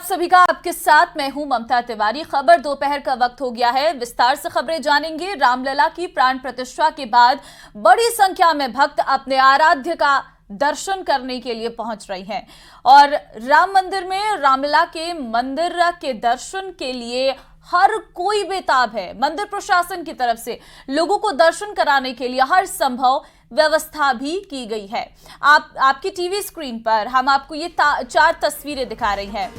सभी का आपके साथ मैं हूं ममता तिवारी। खबर दोपहर का वक्त हो गया है। विस्तार से खबरें जानेंगे। रामलला की प्राण प्रतिष्ठा के बाद बड़ी संख्या में भक्त अपने आराध्य का दर्शन करने के लिए पहुंच रहे हैं और राम मंदिर में रामलला के मंदिर के दर्शन के लिए हर कोई बेताब है। मंदिर प्रशासन की तरफ से लोगों को दर्शन कराने के लिए हर संभव व्यवस्था भी की गई है। आपकी टीवी स्क्रीन पर हम आपको ये 4 तस्वीरें दिखा रही हैं।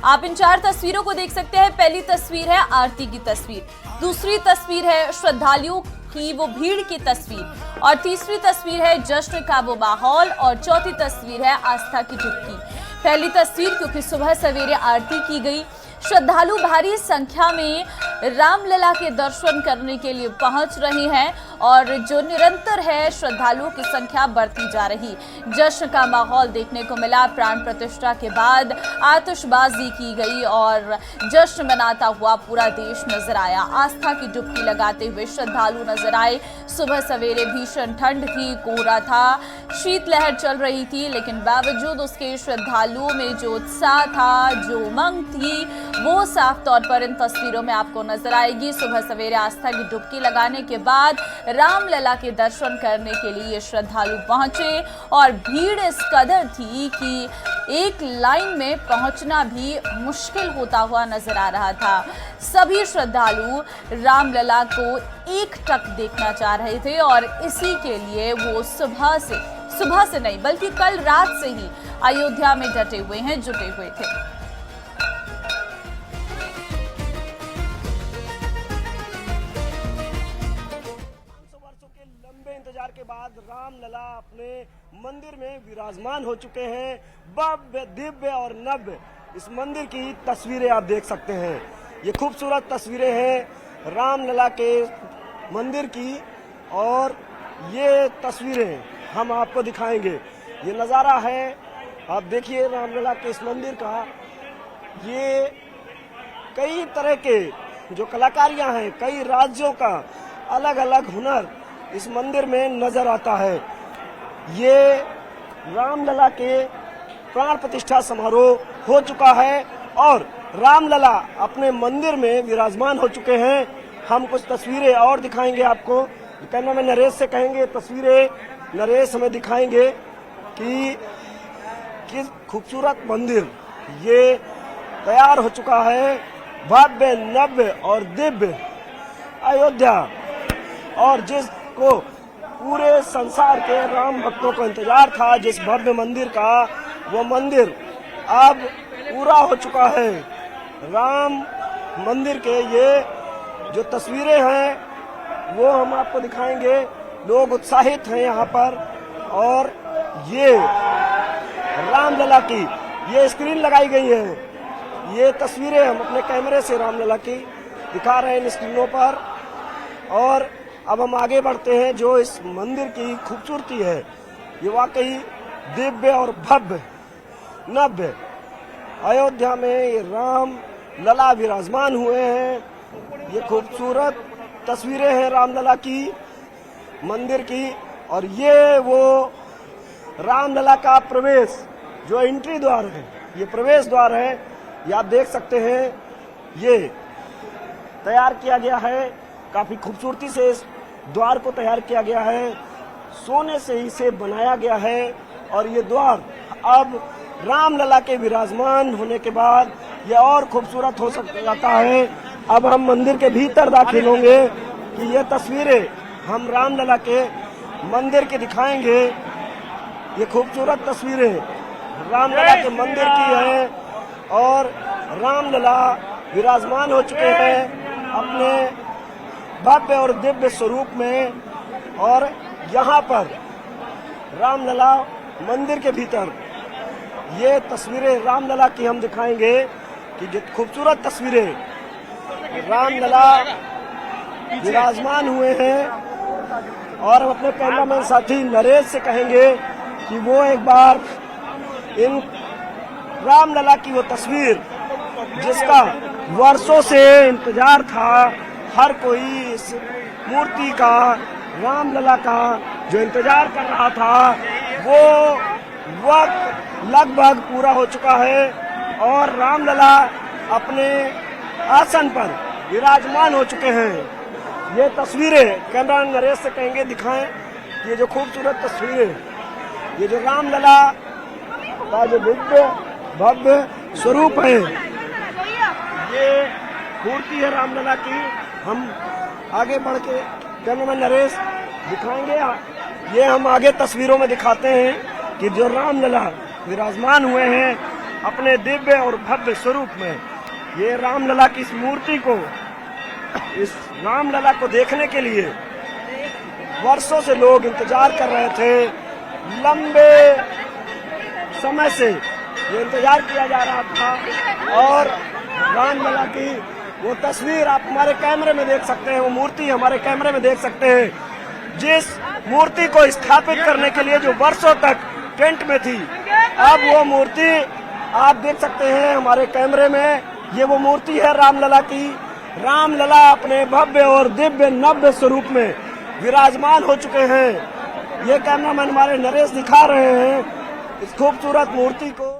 आप इन 4 तस्वीरों को देख सकते हैं। पहली तस्वीर है आरती की तस्वीर, दूसरी तस्वीर है श्रद्धालुओं की वो भीड़ की तस्वीर और तीसरी तस्वीर है जश्न का वो माहौल और चौथी तस्वीर है आस्था की डुबकी। पहली तस्वीर क्योंकि सुबह सवेरे आरती की गई, श्रद्धालु भारी संख्या में रामलला के दर्शन करने के लिए पहुंच रहे हैं और जो निरंतर है श्रद्धालुओं की संख्या बढ़ती जा रही। जश्न का माहौल देखने को मिला। प्राण प्रतिष्ठा के बाद आतिशबाजी की गई और जश्न मनाता हुआ पूरा देश नजर आया। आस्था की डुबकी लगाते हुए श्रद्धालु नजर आए। सुबह सवेरे भीषण ठंड थी, कोहरा था, शीतलहर चल रही थी, लेकिन बावजूद उसके श्रद्धालुओं में जो उत्साह था, जो उमंग थी, वो साफ तौर पर इन तस्वीरों में आपको नजर आएगी। सुबह सवेरे आस्था की डुबकी लगाने के बाद रामलला के दर्शन करने के लिए श्रद्धालु पहुंचे और भीड़ इस कदर थी कि एक लाइन में पहुंचना भी मुश्किल होता हुआ नजर आ रहा था। सभी श्रद्धालु रामलला को एकटक देखना चाह रहे थे और इसी के लिए वो सुबह से नहीं बल्कि कल रात से ही अयोध्या में जुटे हुए थे। इंतजार के बाद रामलला अपने मंदिर में विराजमान हो चुके हैं। भव्य, दिव्य और नव्य इस मंदिर की तस्वीरें आप देख सकते हैं। ये खूबसूरत तस्वीरें हैं रामलला के मंदिर की और ये तस्वीरें हम आपको दिखाएंगे। ये नज़ारा है, आप देखिए रामलला के इस मंदिर का। ये कई तरह के जो कलाकारियां हैं, कई राज्यों का अलग अलग हुनर इस मंदिर में नजर आता है। ये रामलला के प्राण प्रतिष्ठा समारोह हो चुका है और रामलला अपने मंदिर में विराजमान हो चुके हैं। हम कुछ तस्वीरें और दिखाएंगे आपको। कहना में नरेश से कहेंगे, तस्वीरें नरेश हमें दिखाएंगे कि किस खूबसूरत मंदिर ये तैयार हो चुका है। भव्य, नव्य और दिव्य अयोध्या, और जिसको पूरे संसार के राम भक्तों को इंतजार था, जिस भव्य मंदिर का, वो मंदिर अब पूरा हो चुका है। राम मंदिर के ये जो तस्वीरें हैं वो हम आपको दिखाएंगे। लोग उत्साहित हैं यहाँ पर और ये रामलला की ये स्क्रीन लगाई गई है। ये तस्वीरें हम अपने कैमरे से रामलला की दिखा रहे हैं इन स्क्रीनों पर। और अब हम आगे बढ़ते हैं। जो इस मंदिर की खूबसूरती है ये वाकई दिव्य और भव्य, नव्य। अयोध्या में ये रामलला विराजमान हुए हैं। ये खूबसूरत तस्वीरें हैं रामलला की मंदिर की और ये वो रामलला का प्रवेश जो एंट्री द्वार है, ये प्रवेश द्वार है। ये आप देख सकते हैं, ये तैयार किया गया है। काफी खूबसूरती से इस द्वार को तैयार किया गया है। सोने से इसे बनाया गया है और ये द्वार अब रामलला के विराजमान होने के बाद ये और खूबसूरत हो जाता है। अब हम मंदिर के भीतर दाखिल होंगे कि ये तस्वीरें हम रामलला के मंदिर के दिखाएंगे। ये खूबसूरत तस्वीरें रामलला के मंदिर की है और रामलला विराजमान हो चुके हैं अपने भव्य और दिव्य स्वरूप में। और यहाँ पर रामलला मंदिर के भीतर ये तस्वीरें रामलला की हम दिखाएंगे कि जो खूबसूरत तस्वीरें रामलला विराजमान हुए हैं। और हम अपने कैमरामैन साथी नरेश से कहेंगे कि वो एक बार इन रामलला की वो तस्वीर जिसका वर्षों से इंतजार था, हर कोई इस मूर्ति का, रामलला का जो इंतजार कर रहा था, वो वक्त लगभग पूरा हो चुका है। और रामलला अपने आसन पर विराजमान हो चुके हैं। ये तस्वीरें कैमरा नरेश से कहेंगे दिखाएं। ये जो खूबसूरत तस्वीरें, ये जो रामलला का जो दिव्य भव्य स्वरूप है, ये मूर्ति है रामलला की। हम आगे बढ़ के कैमरामैन नरेश दिखाएंगे। ये हम आगे तस्वीरों में दिखाते हैं कि जो रामलला विराजमान हुए हैं अपने दिव्य और भव्य स्वरूप में। ये रामलला की इस मूर्ति को, इस रामलला को देखने के लिए वर्षों से लोग इंतजार कर रहे थे। लंबे समय से ये इंतजार किया जा रहा था और रामलला की वो तस्वीर आप हमारे कैमरे में देख सकते हैं, वो मूर्ति हमारे कैमरे में देख सकते हैं। जिस मूर्ति को स्थापित करने के लिए जो वर्षों तक टेंट में थी, अब वो मूर्ति आप देख सकते हैं हमारे कैमरे में। ये वो मूर्ति है रामलला की। रामलला अपने भव्य और दिव्य नव्य स्वरूप में विराजमान हो चुके हैं। ये कैमरामैन हमारे नरेश दिखा रहे हैं इस खूबसूरत मूर्ति को।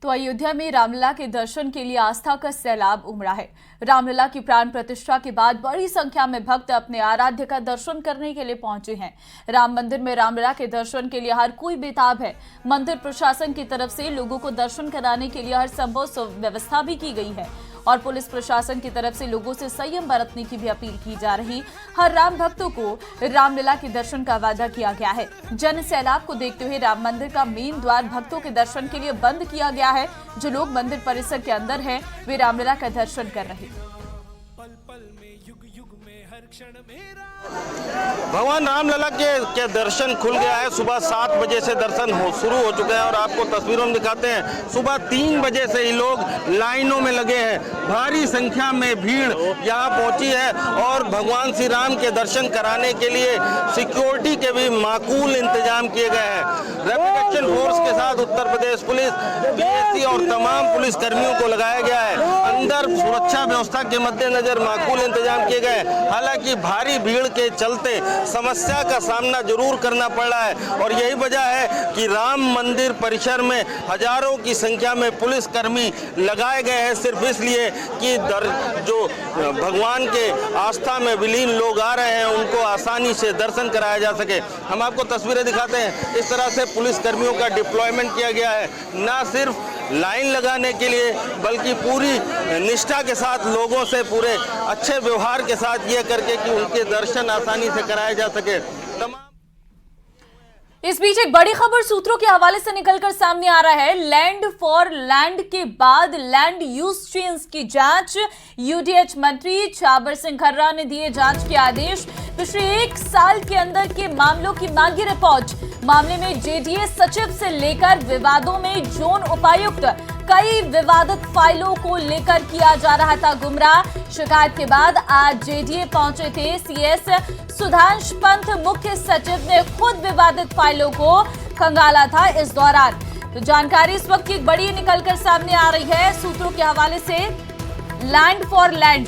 तो अयोध्या में रामलला के दर्शन के लिए आस्था का सैलाब उमड़ा है। रामलला की प्राण प्रतिष्ठा के बाद बड़ी संख्या में भक्त अपने आराध्य का दर्शन करने के लिए पहुंचे हैं। राम मंदिर में रामलला के दर्शन के लिए हर कोई बेताब है। मंदिर प्रशासन की तरफ से लोगों को दर्शन कराने के लिए हर संभव व्यवस्था भी की गई है और पुलिस प्रशासन की तरफ से लोगों से संयम बरतने की भी अपील की जा रही। हर राम भक्तों को रामलला के दर्शन का वादा किया गया है। जन सैलाब को देखते हुए राम मंदिर का मेन द्वार भक्तों के दर्शन के लिए बंद किया गया है। जो लोग मंदिर परिसर के अंदर हैं, वे रामलला का दर्शन कर रहे हैं। भगवान रामलला के दर्शन खुल गया है। सुबह 7 बजे से दर्शन शुरू हो चुके हैं और आपको तस्वीरों में दिखाते हैं। सुबह 3 बजे से ही लोग लाइनों में लगे हैं। भारी संख्या में भीड़ यहाँ पहुंची है और भगवान श्री राम के दर्शन कराने के लिए सिक्योरिटी के भी माकूल इंतजाम किए गए हैं। रैपिड एक्शन फोर्स के साथ उत्तर प्रदेश पुलिस, बीएससी और तमाम पुलिस कर्मियों को लगाया गया है। अंदर सुरक्षा व्यवस्था के मद्देनजर माकूल इंतजाम किए गए। हालांकि भारी भीड़ के चलते समस्या का सामना जरूर करना पड़ रहा है और यही वजह है कि राम मंदिर परिसर में हजारों की संख्या में पुलिस कर्मी लगाए गए हैं, सिर्फ इसलिए कि जो भगवान के आस्था में विलीन लोग आ रहे हैं उनको आसानी से दर्शन कराया जा सके। हम आपको तस्वीरें दिखाते हैं। इस तरह से पुलिस कर्मियों का डिप्लॉयमेंट किया गया है, न सिर्फ लाइन लगाने के लिए बल्कि पूरी निष्ठा के साथ लोगों से पूरे अच्छे व्यवहार के साथ ये करके कि उनके दर्शन आसानी से कराए जा सके। इस बीच एक बड़ी खबर सूत्रों के हवाले से निकलकर सामने आ रहा है। लैंड फॉर लैंड के बाद लैंड यूज चेंज की जांच। यूडीएच मंत्री छाबर सिंह खर्रा ने दिए जांच के आदेश। पिछले 1 साल के अंदर के मामलों की मांगी रिपोर्ट। मामले में जेडीए सचिव से लेकर विवादों में जोन उपायुक्त, कई विवादित फाइलों को लेकर किया जा रहा था गुमराह। शिकायत के बाद आज जेडीए पहुंचे थे सीएस सुधांश पंत। मुख्य सचिव ने खुद विवादित फाइलों को खंगाला था इस दौरान। तो जानकारी इस वक्त की बड़ी निकलकर सामने आ रही है सूत्रों के हवाले से। लैंड फॉर लैंड,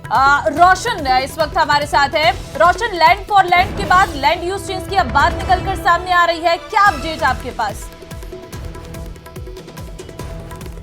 रोशन इस वक्त हमारे साथ है। रोशन, लैंड फॉर लैंड के बाद लैंड यूज चेंज की अब बात निकलकर सामने आ रही है, क्या अपडेट आपके पास?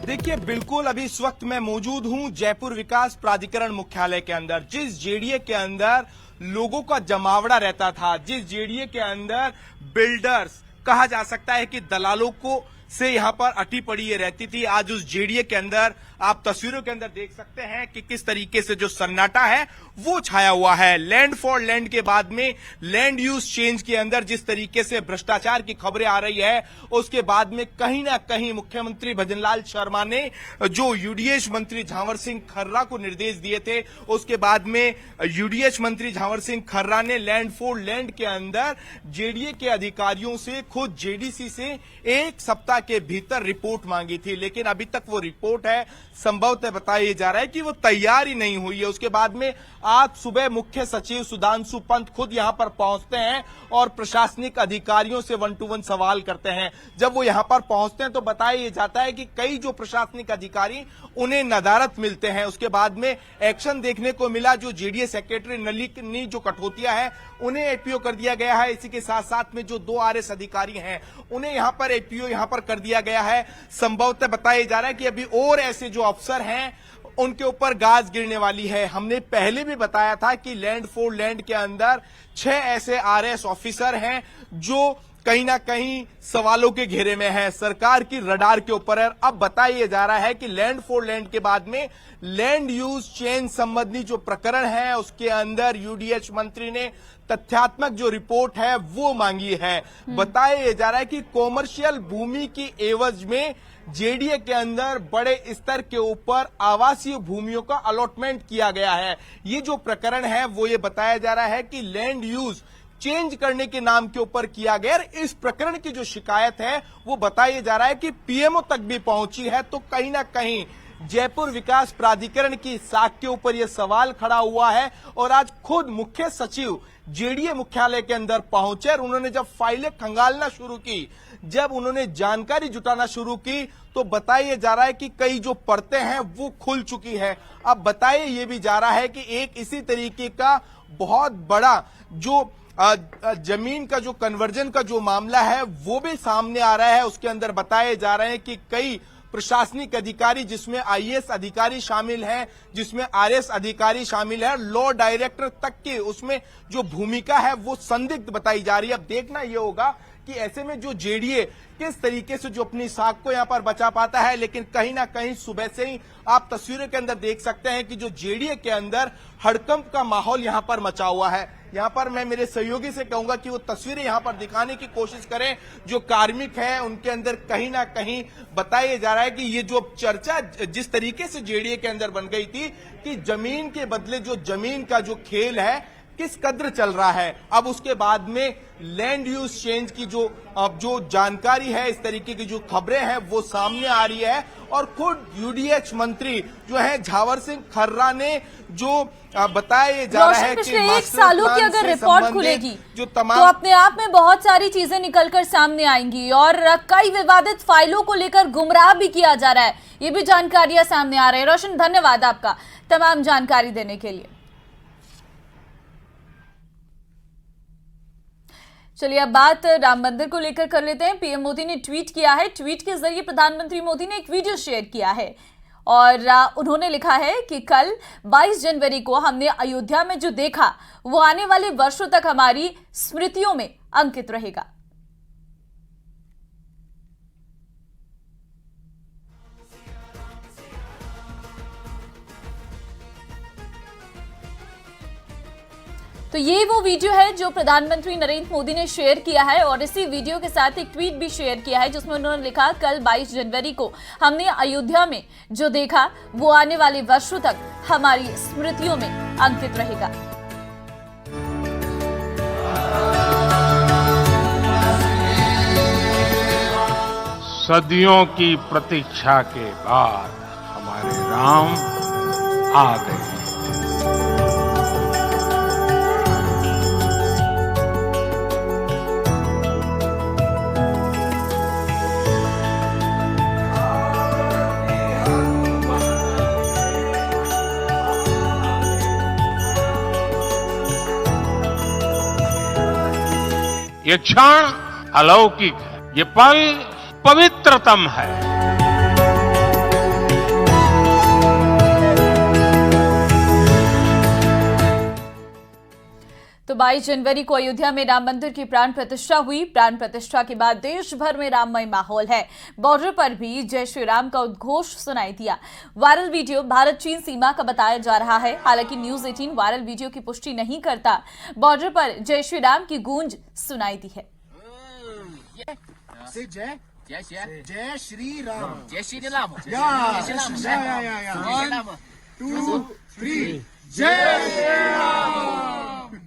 देखिए, बिल्कुल अभी इस वक्त मैं मौजूद हूं जयपुर विकास प्राधिकरण मुख्यालय के अंदर। जिस जेडीए के अंदर लोगों का जमावड़ा रहता था, जिस जेडीए के अंदर बिल्डर्स, कहा जा सकता है कि दलालों को से यहां पर अटी पड़ी ये रहती थी, आज उस जेडीए के अंदर आप तस्वीरों के अंदर देख सकते हैं कि किस तरीके से जो सन्नाटा है वो छाया हुआ है। लैंड फॉर लैंड के बाद में लैंड यूज चेंज के अंदर जिस तरीके से भ्रष्टाचार की खबरें आ रही है, उसके बाद में कहीं ना कहीं मुख्यमंत्री भजनलाल शर्मा ने जो यूडीएच मंत्री झावर सिंह खर्रा को निर्देश दिए थे, उसके बाद में यूडीएच मंत्री झावर सिंह खर्रा ने लैंड फॉर लैंड के अंदर जेडीए के अधिकारियों से, खुद जेडीसी से 1 सप्ताह के भीतर रिपोर्ट मांगी थी। लेकिन अभी तक वो रिपोर्ट है, संभवतः बताया जा रहा है कि वो तैयार ही नहीं हुई है। उसके बाद में आज सुबह मुख्य सचिव सुधांशु पंत खुद यहां पर पहुंचते हैं और प्रशासनिक अधिकारियों से 1 to 1 सवाल करते हैं। जब वो यहां पर पहुंचते हैं तो बताया जाता है कि कई जो प्रशासनिक अधिकारी उन्हें नदारत मिलते हैं। उसके बाद में एक्शन देखने को मिला। जो जेडीए सेक्रेटरी नलिनी जो कठोतिया है उन्हें एपीओ कर दिया गया है। इसी के साथ साथ में जो 2 आरएस अधिकारी हैं उन्हें यहां पर एपीओ यहां पर कर दिया गया है। संभवतः बताया जा रहा है कि अभी और ऐसे जो अफसर हैं उनके ऊपर गाज गिरने वाली है। हमने पहले भी बताया था कि लैंड फोर लैंड के अंदर 6 ऐसे आरएस ऑफिसर हैं जो कहीं ना कहीं सवालों के घेरे में है, सरकार की रडार के ऊपर है। अब बताया जा रहा है कि लैंड फोर लैंड के बाद में लैंड यूज चेंज संबंधी जो प्रकरण है उसके अंदर यूडीएच मंत्री ने तथ्यात्मक जो रिपोर्ट है वो मांगी है। बताया जा रहा है कि कॉमर्शियल भूमि की एवज में जेडीए के अंदर बड़े स्तर के ऊपर आवासीय भूमियों का अलॉटमेंट किया गया है। ये जो प्रकरण है वो ये बताया जा रहा है कि लैंड यूज चेंज करने के नाम के ऊपर किया गया। इस प्रकरण की जो शिकायत है वो बताया जा रहा है कि पीएमओ तक भी पहुंची है। तो कहीं ना कहीं जयपुर विकास प्राधिकरण की साख के ऊपर यह सवाल खड़ा हुआ है और आज खुद मुख्य सचिव जेडीए मुख्यालय के अंदर पहुंचे और उन्होंने जब फाइलें खंगालना शुरू की, जब उन्होंने जानकारी जुटाना शुरू की तो बताया जा रहा है कि कई जो परतें हैं वो खुल चुकी है। अब बताया ये भी जा रहा है कि एक इसी तरीके का बहुत बड़ा जो जमीन का जो कन्वर्जन का जो मामला है वो भी सामने आ रहा है। उसके अंदर बताए जा रहे हैं कि कई प्रशासनिक अधिकारी जिसमें आईएएस अधिकारी शामिल हैं, जिसमें आरएस अधिकारी शामिल है, लॉ डायरेक्टर तक की उसमें जो भूमिका है वो संदिग्ध बताई जा रही है। अब देखना यह होगा कि ऐसे में जो जेडीए किस तरीके से जो अपनी साख को यहां पर बचा पाता है। लेकिन कहीं ना कहीं सुबह से ही आप तस्वीरों के अंदर देख सकते हैं कि जो जेडीए के अंदर हड़कंप का माहौल यहां पर मचा हुआ है। यहां पर मैं मेरे सहयोगी से कहूंगा कि वो तस्वीरें यहां पर दिखाने की कोशिश करें। जो कार्मिक है उनके अंदर कहीं ना कहीं बताया जा रहा है कि ये जो चर्चा जिस तरीके से जेडीए के अंदर बन गई थी कि जमीन के बदले जो जमीन का जो खेल है किस कद्र चल रहा है, अब उसके बाद में लैंड यूज चेंज की जो जानकारी है, इस तरीके की जो खबरें हैं वो सामने आ रही है। और खुद यूडीएच मंत्री जो है झावर सिंह खर्रा ने जो बताया जा रहा है कि पिछले 1 सालों की अगर रिपोर्ट खुलेगी जो तो अपने आप में बहुत सारी चीजें निकलकर सामने आएंगी और कई विवादित फाइलों को लेकर गुमराह भी किया जा रहा है। ये भी जानकारियां सामने आ रही है। रोशन, धन्यवाद आपका तमाम जानकारी देने के लिए। चलिए अब बात राम मंदिर को लेकर कर लेते हैं। पीएम मोदी ने ट्वीट किया है। ट्वीट के जरिए प्रधानमंत्री मोदी ने एक वीडियो शेयर किया है और उन्होंने लिखा है कि कल 22 जनवरी को हमने अयोध्या में जो देखा वो आने वाले वर्षों तक हमारी स्मृतियों में अंकित रहेगा। तो ये वो वीडियो है जो प्रधानमंत्री नरेंद्र मोदी ने शेयर किया है और इसी वीडियो के साथ एक ट्वीट भी शेयर किया है जिसमें उन्होंने लिखा, कल 22 जनवरी को हमने अयोध्या में जो देखा वो आने वाले वर्षों तक हमारी स्मृतियों में अंकित रहेगा। सदियों की प्रतीक्षा के बाद हमारे राम आ गए। ये क्षण अलौकिक है, ये पल पवित्रतम है। तो 22 जनवरी को अयोध्या में राम मंदिर की प्राण प्रतिष्ठा हुई। प्राण प्रतिष्ठा के बाद देश भर में राममय माहौल है। बॉर्डर पर भी जय श्री राम का उद्घोष सुनाई दिया। वायरल वीडियो भारत चीन सीमा का बताया जा रहा है। हालांकि न्यूज 18 वायरल वीडियो की पुष्टि नहीं करता। बॉर्डर पर जय श्री राम की गूंज सुनाई दी है। जय श्री राम, जय श्री राम, या 2 3 जय श्री राम।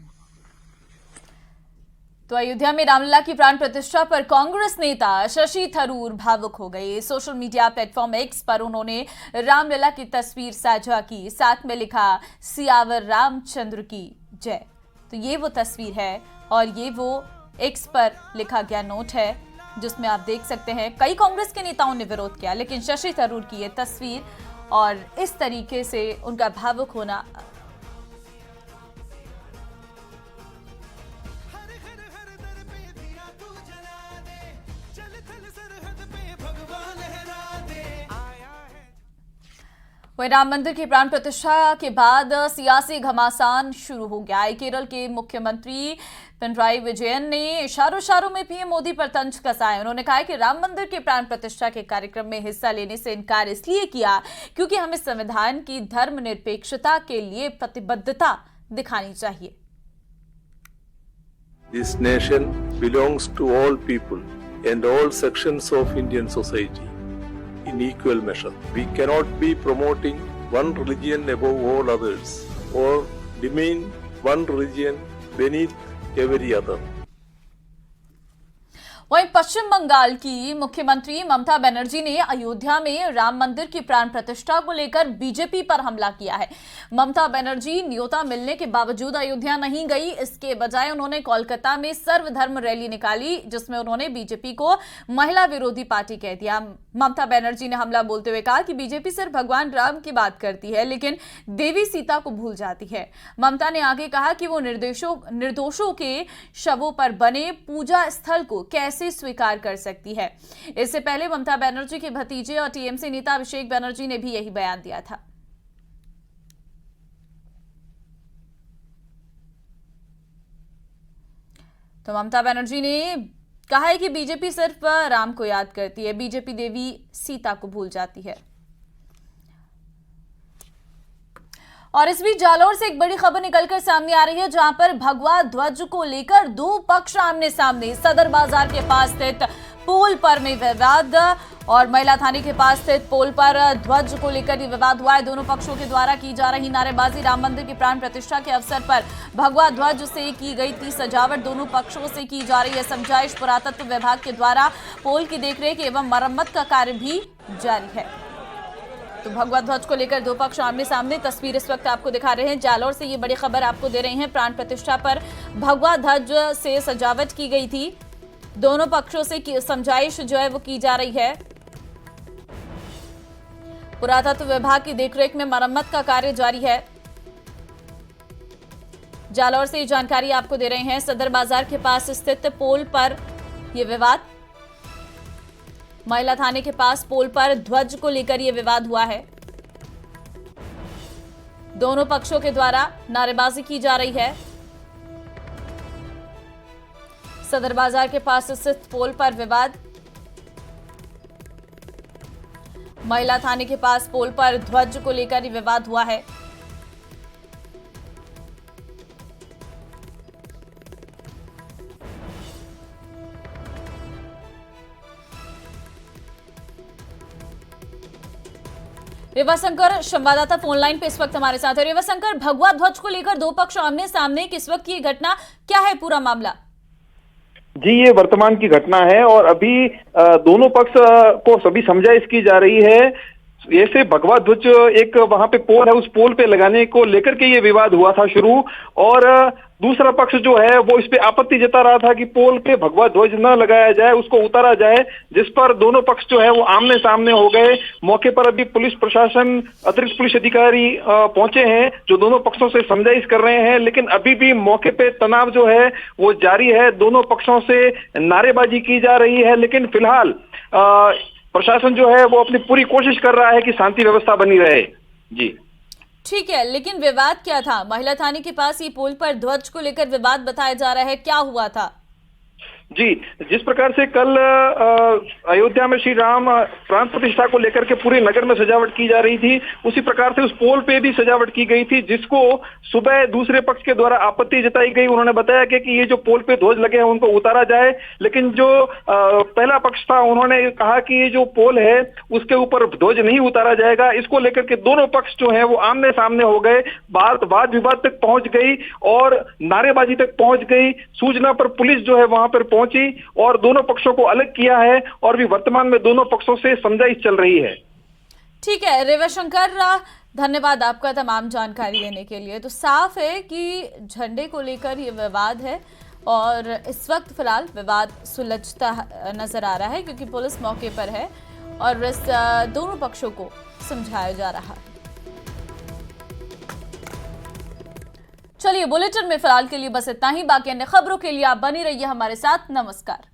तो अयोध्या में रामलला की प्राण प्रतिष्ठा पर कांग्रेस नेता शशि थरूर भावुक हो गए। सोशल मीडिया प्लेटफॉर्म एक्स पर उन्होंने रामलला की तस्वीर साझा की, साथ में लिखा, सियावर रामचंद्र की जय। तो ये वो तस्वीर है और ये वो एक्स पर लिखा गया नोट है जिसमें आप देख सकते हैं कई कांग्रेस के नेताओं ने विरोध किया, लेकिन शशि थरूर की ये तस्वीर और इस तरीके से उनका भावुक होना वहीं राम मंदिर की प्राण प्रतिष्ठा के बाद सियासी घमासान शुरू हो गया है। केरल के मुख्यमंत्री पिनराई विजयन ने इशारों में पीएम मोदी पर तंज कसा है। उन्होंने कहा है कि राम मंदिर के प्राण प्रतिष्ठा के कार्यक्रम में हिस्सा लेने से इनकार इसलिए किया क्योंकि हमें संविधान की धर्मनिरपेक्षता के लिए प्रतिबद्धता दिखानी चाहिए। This nation belongs to all people and all sections of Indian society in equal measure. We cannot be promoting one religion above all others or demean one religion beneath every other. वहीं पश्चिम बंगाल की मुख्यमंत्री ममता बनर्जी ने अयोध्या में राम मंदिर की प्राण प्रतिष्ठा को लेकर बीजेपी पर हमला किया है। ममता बनर्जी न्योता मिलने के बावजूद अयोध्या नहीं गई, इसके बजाय उन्होंने कोलकाता में सर्वधर्म रैली निकाली जिसमें उन्होंने बीजेपी को महिला विरोधी पार्टी कह दिया। ममता बनर्जी ने हमला बोलते हुए कहा कि बीजेपी सिर्फ भगवान राम की बात करती है लेकिन देवी सीता को भूल जाती है। ममता ने आगे कहा कि वो निर्दोषों के शवों पर बने पूजा स्थल को कैसे स्वीकार कर सकती है। इससे पहले ममता बनर्जी के भतीजे और टीएमसी नेता अभिषेक बनर्जी ने भी यही बयान दिया था। तो ममता बनर्जी ने कहा है कि बीजेपी सिर्फ राम को याद करती है, बीजेपी देवी सीता को भूल जाती है। और इस बीच जालौर से एक बड़ी खबर निकलकर सामने आ रही है जहां पर भगवा ध्वज को लेकर दो पक्ष आमने सामने। सदर बाजार के पास स्थित पोल पर में विवाद और महिला थाने के पास स्थित पोल पर ध्वज को लेकर ये विवाद हुआ है। दोनों पक्षों के द्वारा की जा रही नारेबाजी, राम मंदिर की प्राण प्रतिष्ठा के अवसर पर भगवा ध्वज से की गई थी सजावट दोनों पक्षों से की जा रही है। समझाइश पुरातत्व विभाग के द्वारा पोल की देखरेख एवं मरम्मत का कार्य भी जारी है। तो भगवा ध्वज को लेकर दो पक्ष आमने सामने। तस्वीर इस वक्त आपको दिखा रहे हैं जालौर से, ये बड़ी खबर आपको दे रहे हैं। प्राण प्रतिष्ठा पर भगवा ध्वज से सजावट की गई थी, दोनों पक्षों से समझाइश जो है वो की जा रही है। पुरातत्व विभाग की देखरेख में मरम्मत का कार्य जारी है। जालौर से ये जानकारी आपको दे रहे हैं। सदर बाजार के पास स्थित पोल पर यह विवाद, महिला थाने के पास पोल पर ध्वज को लेकर यह विवाद हुआ है। दोनों पक्षों के द्वारा नारेबाजी की जा रही है। सदर बाजार के पास स्थित पोल पर विवाद, महिला थाने के पास पोल पर ध्वज को लेकर यह विवाद हुआ है। रेवाशंकर संवाददाता फोन लाइन पे इस वक्त हमारे साथ है। रेवाशंकर, भगवा ध्वज को लेकर दो पक्ष आमने सामने, किस वक्त की घटना क्या है, पूरा मामला? जी, ये वर्तमान की घटना है और अभी दोनों पक्ष को सभी समझाइश की जा रही है। ऐसे भगवा ध्वज एक वहां पे पोल है, उस पोल पे लगाने को लेकर के ये विवाद हुआ था शुरू, और दूसरा पक्ष जो है वो इस पे आपत्ति जता रहा था कि पोल पे भगवा ध्वज न लगाया जाए, उसको उतारा जाए, जिस पर दोनों पक्ष जो है वो आमने सामने हो गए। मौके पर अभी पुलिस प्रशासन, अतिरिक्त पुलिस अधिकारी पहुंचे हैं जो दोनों पक्षों से समझाइश कर रहे हैं, लेकिन अभी भी मौके पे तनाव जो है वो जारी है। दोनों पक्षों से नारेबाजी की जा रही है, लेकिन फिलहाल प्रशासन जो है वो अपनी पूरी कोशिश कर रहा है कि शांति व्यवस्था बनी रहे। जी ठीक है, लेकिन विवाद क्या था? महिला थाने के पास ये पोल पर ध्वज को लेकर विवाद बताया जा रहा है, क्या हुआ था? जी, जिस प्रकार से कल अयोध्या में श्री राम प्राण प्रतिष्ठा को लेकर के पूरे नगर में सजावट की जा रही थी, उसी प्रकार से उस पोल पे भी सजावट की गई थी, जिसको सुबह दूसरे पक्ष के द्वारा आपत्ति जताई गई। उन्होंने बताया कि ये जो पोल पे ध्वज लगे हैं उनको उतारा जाए, लेकिन जो पहला पक्ष था उन्होंने कहा कि ये जो पोल है उसके ऊपर ध्वज नहीं उतारा जाएगा। इसको लेकर के दोनों पक्ष जो है वो आमने सामने हो गए, बात वाद विवाद तक पहुंच गई और नारेबाजी तक पहुंच गई। सूचना पर पुलिस जो है वहां पर पहुंची और दोनों पक्षों को अलग किया है और भी वर्तमान में दोनों पक्षों से समझाइश चल रही है। ठीक है रेवाशंकर, धन्यवाद आपका तमाम जानकारी देने के लिए। तो साफ है कि झंडे को लेकर ये विवाद है और इस वक्त फिलहाल विवाद सुलझता नजर आ रहा है क्योंकि पुलिस मौके पर है और इस दोनों पक्षों को समझाया जा रहा है। चलिए, बुलेटिन में फिलहाल के लिए बस इतना ही। बाकी अन्य खबरों के लिए आप बनी रहिए हमारे साथ। नमस्कार।